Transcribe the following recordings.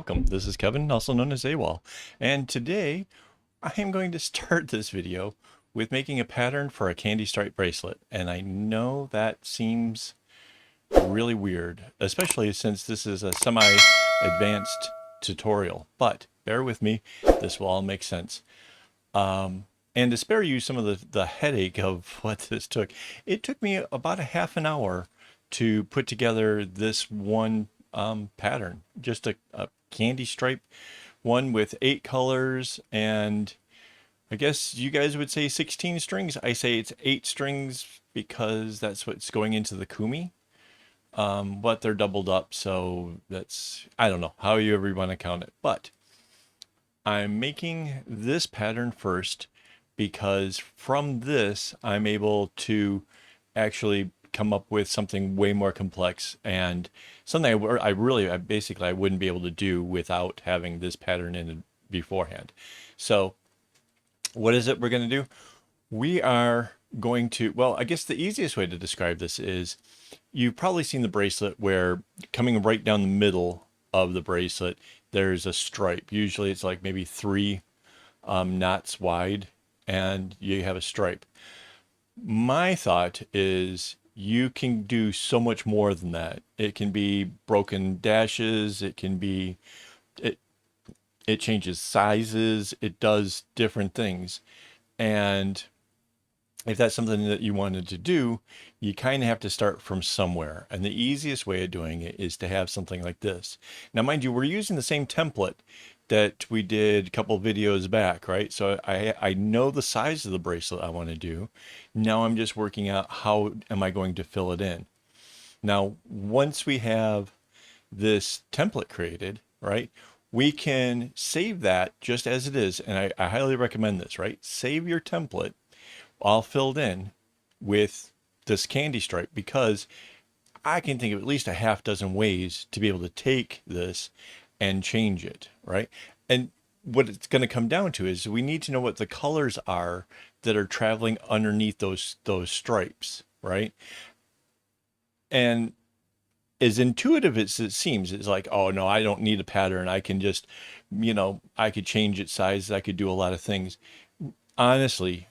welcome. This is Kevin, also known as AWOL, and today I am going to start this video with making a pattern for a candy stripe bracelet. And I know that seems really weird, especially since this is a semi-advanced tutorial, but bear with me, this will all make sense. And to spare you some of the headache of what this took, it took me about a half an hour to put together this one pattern, just a candy stripe one with 8 colors, and I guess you guys would say 16 strings. I say it's 8 strings because that's what's going into the kumi, but they're doubled up, so that's, I don't know how you ever want to count it, but I'm making this pattern first because from this I'm able to actually come up with something way more complex and something I basically I wouldn't be able to do without having this pattern in beforehand. So what is it we're going to do? We are going to, well, I guess the easiest way to describe this is you've probably seen the bracelet where coming right down the middle of the bracelet, there's a stripe. Usually it's like maybe 3 knots wide and you have a stripe. My thought is you can do so much more than that. It can be broken dashes. It can be, it changes sizes. It does different things. And if that's something that you wanted to do, you kind of have to start from somewhere. And the easiest way of doing it is to have something like this. Now, mind you, we're using the same template that we did a couple videos back, right? So I know the size of the bracelet I want to do. Now I'm just working out how am I going to fill it in. Now, once we have this template created, right, we can save that just as it is. And I highly recommend this, right? Save your template all filled in with this candy stripe, because I can think of at least a half dozen ways to be able to take this and change it, right? And what it's going to come down to is we need to know what the colors are that are traveling underneath those stripes, right? And as intuitive as it seems, it's like, oh no, I don't need a pattern. I can just, I could change its size. I could do a lot of things. Honestly,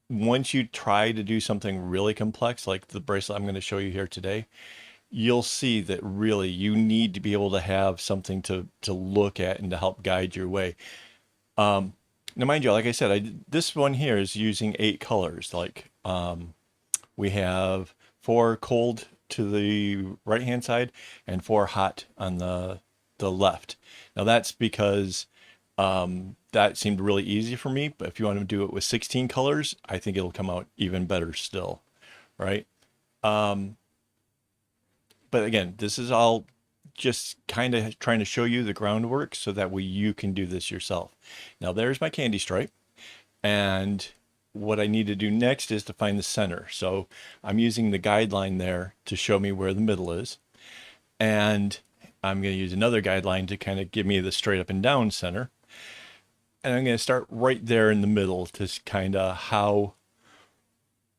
once you try to do something really complex, like the bracelet I'm going to show you here today, you'll see that really you need to be able to have something to look at and to help guide your way. Now, mind you, like I said, this one here is using 8 colors. Like we have 4 cold to the right hand side and 4 hot on the left. Now that's because that seemed really easy for me, but if you want to do it with 16 colors, I think it'll come out even better still, right? But again, this is all just kind of trying to show you the groundwork so that way you can do this yourself. Now there's my candy stripe, and what I need to do next is to find the center. So I'm using the guideline there to show me where the middle is, and I'm going to use another guideline to kind of give me the straight up and down center. And I'm going to start right there in the middle to kind of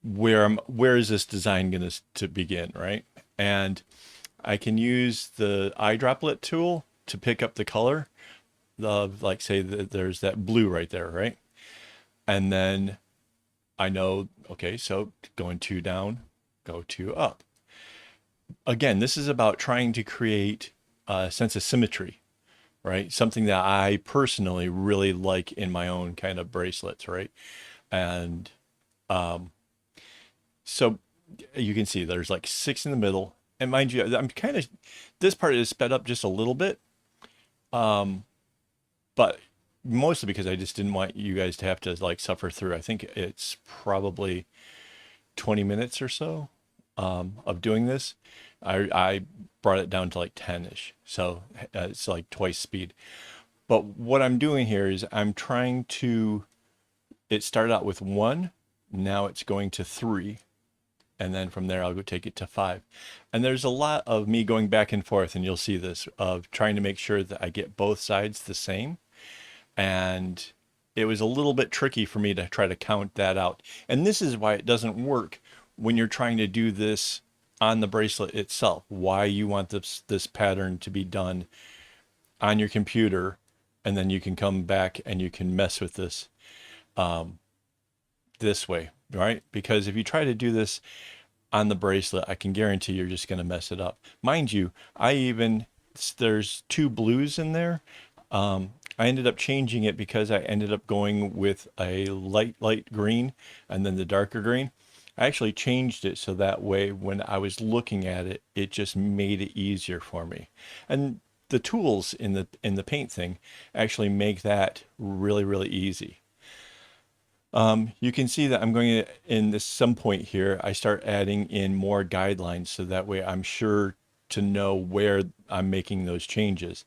where is this design going to begin, right? And I can use the eyedroplet tool to pick up the color of, like, say that there's that blue right there, right? And then I know, okay, so going 2 down, go 2 up. Again, this is about trying to create a sense of symmetry, right? Something that I personally really like in my own kind of bracelets, right? And so you can see there's like 6 in the middle. And mind you, I'm kind of, this part is sped up just a little bit, but mostly because I just didn't want you guys to have to like suffer through. I think it's probably 20 minutes or so of doing this. I brought it down to like 10-ish. So it's like twice speed. But what I'm doing here is I'm trying to, it started out with 1, now it's going to 3. And then from there, I'll go take it to 5. And there's a lot of me going back and forth, and you'll see this, of trying to make sure that I get both sides the same. And it was a little bit tricky for me to try to count that out. And this is why it doesn't work when you're trying to do this on the bracelet itself, why you want this pattern to be done on your computer, and then you can come back and you can mess with this this way, right? Because if you try to do this on the bracelet, I can guarantee you're just going to mess it up. Mind you, there's two blues in there. I ended up changing it because I ended up going with a light green and then the darker green. I actually changed it so that way when I was looking at it, it just made it easier for me. And the tools in the paint thing actually make that really easy. You can see that I'm going to, in this some point here, I start adding in more guidelines so that way I'm sure to know where I'm making those changes.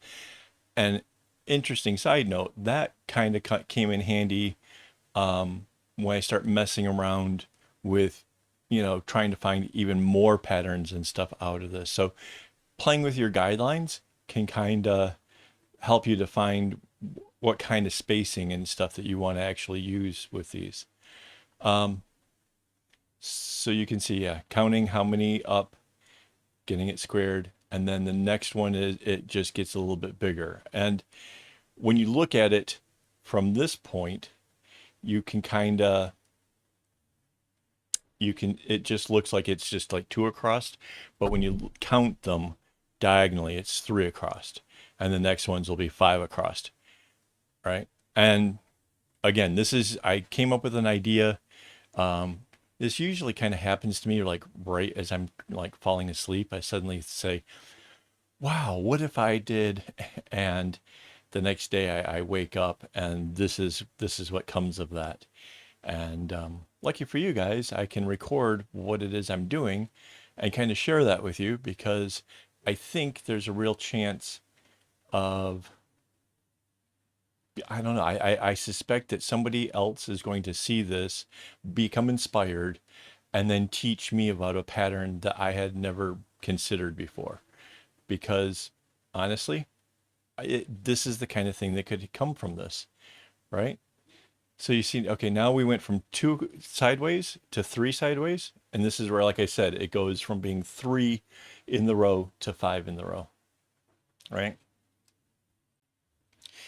And interesting side note, that kind of came in handy when I start messing around with, trying to find even more patterns and stuff out of this. So playing with your guidelines can kind of help you to find what kind of spacing and stuff that you want to actually use with these. So you can see, yeah, counting how many up, getting it squared, and then the next one is it just gets a little bit bigger. And when you look at it from this point, you can kind of it just looks like it's just like two across, but when you count them diagonally, it's three across, and the next ones will be five across, right? And again, I came up with an idea. This usually kind of happens to me like right as I'm like falling asleep. I suddenly say, wow, what if I did? And the next day I wake up and this is what comes of that. And lucky for you guys, I can record what it is I'm doing and kind of share that with you because I think there's a real chance of, I don't know, I suspect that somebody else is going to see this, become inspired, and then teach me about a pattern that I had never considered before. Because honestly, this is the kind of thing that could come from this, right? So you see, okay, now we went from two sideways to three sideways. And this is where, like I said, it goes from being three in the row to five in the row, right?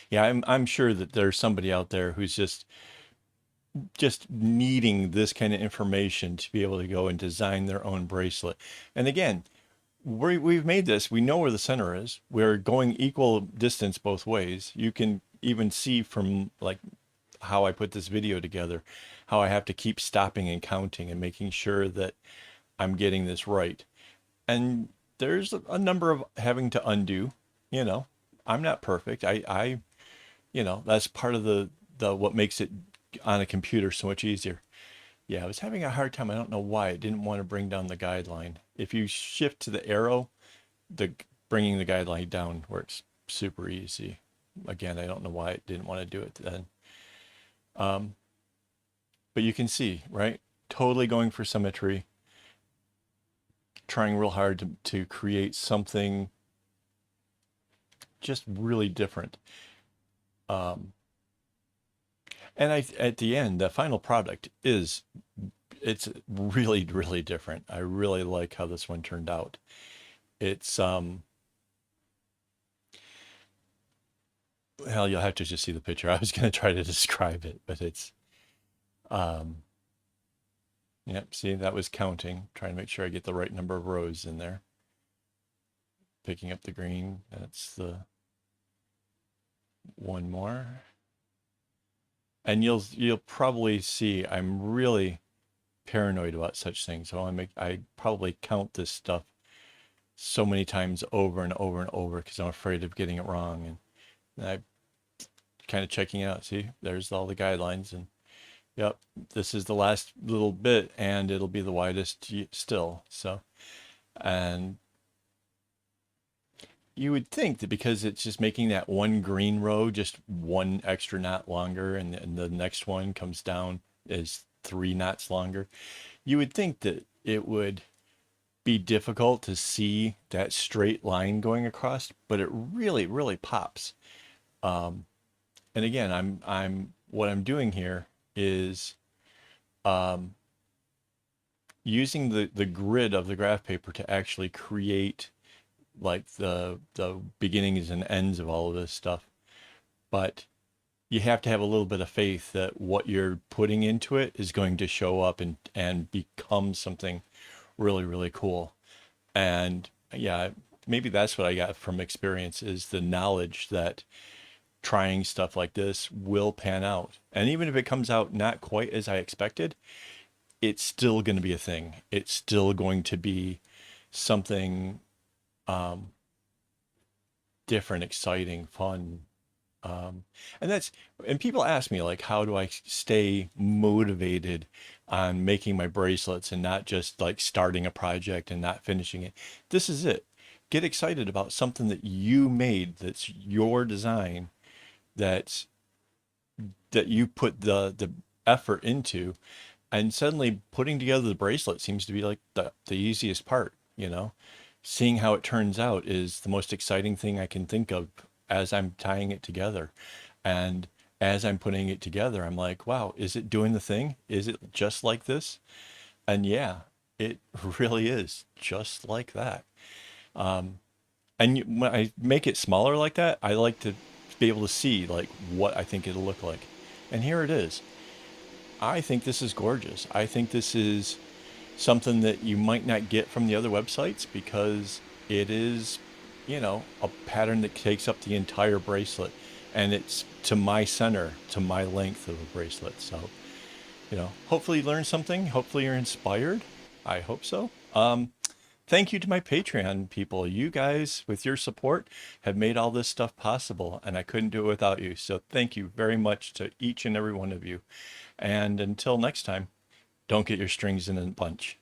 Yeah, I'm sure that there's somebody out there who's just needing this kind of information to be able to go and design their own bracelet. And again, we've made this. We know where the center is. We're going equal distance both ways. You can even see from like how I put this video together, how I have to keep stopping and counting and making sure that I'm getting this right. And there's a number of having to undo, you know. I'm not perfect. That's part of the what makes it on a computer so much easier. Yeah, I was having a hard time. I don't know why. I didn't want to bring down the guideline. If you shift to the arrow, the bringing the guideline down works super easy. Again, I don't know why I didn't want to do it then. But you can see, right? Totally going for symmetry, trying real hard to create something just really different. And at the end, the final product it's really different. I really like how this one turned out. It's hell, you'll have to just see the picture. I was going to try to describe it, but it's um yep, see, that was counting, trying to make sure I get the right number of rows in there. Picking up the green, that's the one more. And you'll probably see I'm really paranoid about such things. So I probably count this stuff so many times over and over and over because I'm afraid of getting it wrong. And I kind of checking out. See, there's all the guidelines, and yep, this is the last little bit, and it'll be the widest still. So, and you would think that because it's just making that one green row just one extra knot longer, and the next one comes down is 3 knots longer, you would think that it would be difficult to see that straight line going across, but it really pops. And again, what I'm doing here is using the grid of the graph paper to actually create like the beginnings and ends of all of this stuff. But you have to have a little bit of faith that what you're putting into it is going to show up and become something really, really cool. And yeah, maybe that's what I got from experience, is the knowledge that trying stuff like this will pan out. And even if it comes out not quite as I expected, it's still going to be a thing. It's still going to be something um, different, exciting, fun. Um, and people ask me, like, how do I stay motivated on making my bracelets and not just like starting a project and not finishing it? This is it. Get excited about something that you made, that's your design, that's that you put the effort into, and suddenly putting together the bracelet seems to be like the easiest part, you know? Seeing how it turns out is the most exciting thing I can think of as I'm tying it together. And as I'm putting it together, I'm like, wow, is it doing the thing? Is it just like this? And yeah, it really is just like that. And when I make it smaller like that, I like to be able to see like what I think it'll look like. And here it is. I think this is gorgeous. I think this is something that you might not get from the other websites because it is, a pattern that takes up the entire bracelet, and it's to my center, to my length of a bracelet. So, hopefully you learned something. Hopefully you're inspired. I hope so. Thank you to my Patreon people. You guys, with your support, have made all this stuff possible, and I couldn't do it without you. So thank you very much to each and every one of you. And until next time, don't get your strings in a bunch.